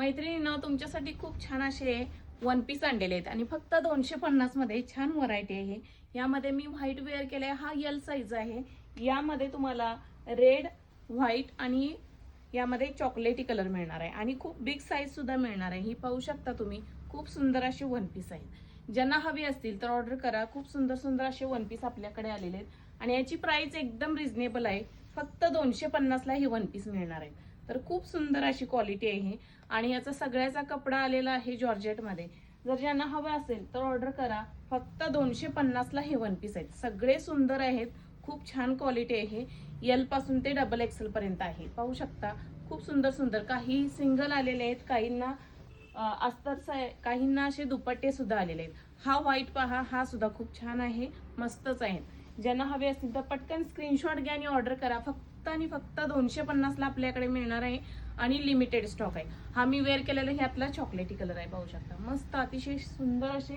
मैत्रिणींनो, तुमच्यासाठी खूप छान असे वन पीस आणलेले आहेत आणि फक्त 250 मध्ये छान व्हरायटी आहे। यामध्ये मी व्हाईट वेअर केलाय, हा एल साइज आहे। यामध्ये तुम्हाला रेड, व्हाईट आणि यामध्ये चॉकलेटी कलर मिळणार आहे आणि खूप बिग साइज सुद्धा मिळणार आहे। ही पाहू शकता तुम्ही, खूप सुंदर असे वन पीस आहेत। ज्यांना हवी असतील तर ऑर्डर करा। खूप सुंदर सुंदर असे वन पीस आपल्याकडे आलेले आहेत आणि याची प्राइस एकदम रिझनेबल आहे। फक्त 250 ला हे वन पीस मिळणार आहे। तर खूप सुंदर अशी क्वालिटी आहे आणि याचा सगळ्याचा कपडा आलेला आहे जॉर्जेट मध्ये। जर ज्यांना हवं असेल तर ऑर्डर करा। फक्त 250 ला हे वन पीस आहेत। सगळे सुंदर आहेत, खूप छान क्वालिटी आहे। एल पासून ते डबल एक्सेल पर्यंत आहे। पाहू शकता खूप सुंदर सुंदर, काही सिंगल आलेले आहेत, काहींना अस्तर, काहींना असे दुपट्टे सुद्धा आलेले आहेत। हा व्हाईट पहा, हा सुद्धा खूप छान आहे, मस्तच आहे। ज्यांना हवे असतील तर पटकन स्क्रीनशॉट घ्या आणि ऑर्डर करा। फक्त आणि फक्त 250 ला आपल्याकडे मिळणार आहे आणि लिमिटेड स्टॉक आहे। हा मी वेअर केलेला ह्यातला चॉकलेटी कलर आहे, पाहू शकता। मस्त अतिशय सुंदर असे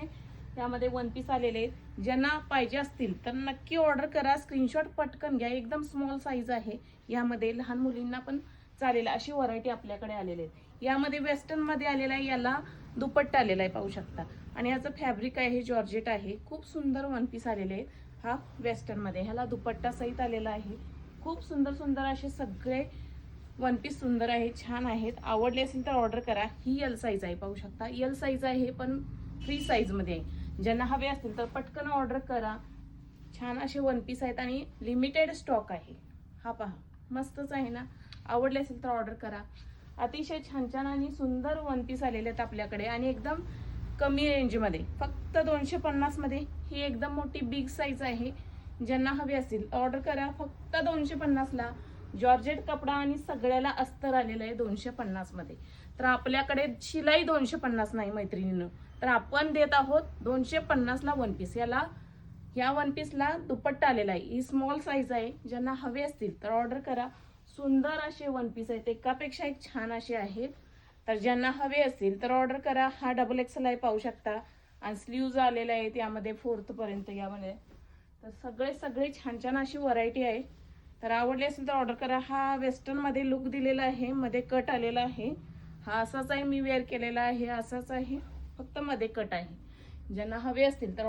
त्यामध्ये वन पीस आलेले आहेत। ज्यांना पाहिजे असतील तर नक्की ऑर्डर करा, स्क्रीनशॉट पटकन घ्या। एकदम स्मॉल साईज आहे, यामध्ये लहान मुलींना पण चालेल अशी व्हरायटी आपल्याकडे आलेली आहे। यामध्ये वेस्टर्न मध्ये आलेला आहे, याला दुपट्टा आलेला आहे, पाहू शकता। आणि याचं फॅब्रिक आहे जॉर्जेट आहे। खूप सुंदर वन पीस आलेले आहेत। हा वेस्टर्न मध्ये, ह्याला दुपट्टा सहित आलेला आहे। खूप सुंदर सुंदर असे सगळे वन पीस सुंदर आहे, छान आहेत। आवडले असेल तर ऑर्डर करा। ही एल साइज आहे, पाहू शकता। एल साइज आहे पण फ्री साइज मध्ये आहे। ज्यांना हवे असतील तर पटकन ऑर्डर करा। छान असे वन पीस आहेत आणि लिमिटेड स्टॉक आहे। हा पहा, मस्तच आहे ना। आवडले असेल तर ऑर्डर करा। अतिशय छान छान आणि सुंदर वन पीस आलेले आहेत आपल्याकडे आणि एकदम कमी रेंज मध्ये, फक्त 250 मध्ये। ही एकदम मोठी बिग साइज आहे। ज्यांना हवी असतील ऑर्डर करा। फक्त 250 ला जॉर्जेट कपडा आणि सगळ्याला अस्तर आलेलं आहे 250 मध्ये। तर आपल्याकडे शिलाई 250 नाही मैत्रिणींनो, तर आपण देत आहोत 250 ला वन पीस। या वन पीसला दुपट्टा आलेला आहे। ही स्मॉल साइज आहे। ज्यांना हवे असतील तर ऑर्डर करा। सुंदर असे वन पीस आहेत, एकापेक्षा एक छान असे आहेत। तर ज्यांना हवे असतील तर ऑर्डर करा। हा डबल एक्सेल आहे, पाहू शकता। आणि स्लीव्ज आलेले आहेत यामध्ये 4th पर्यंत यामध्ये। तर सगळे सगळे छान छान अशी व्हरायटी आहे। तर आवडले असेल तर ऑर्डर करा। हा वेस्टर्न मध्ये लुक दिलेला आहे, मध्ये कट आलेला आहे। हा असाच आहे, मी वेअर केलेला आहे, असाच आहे, फक्त मध्ये कट आहे। ज्यांना हवे असतील तर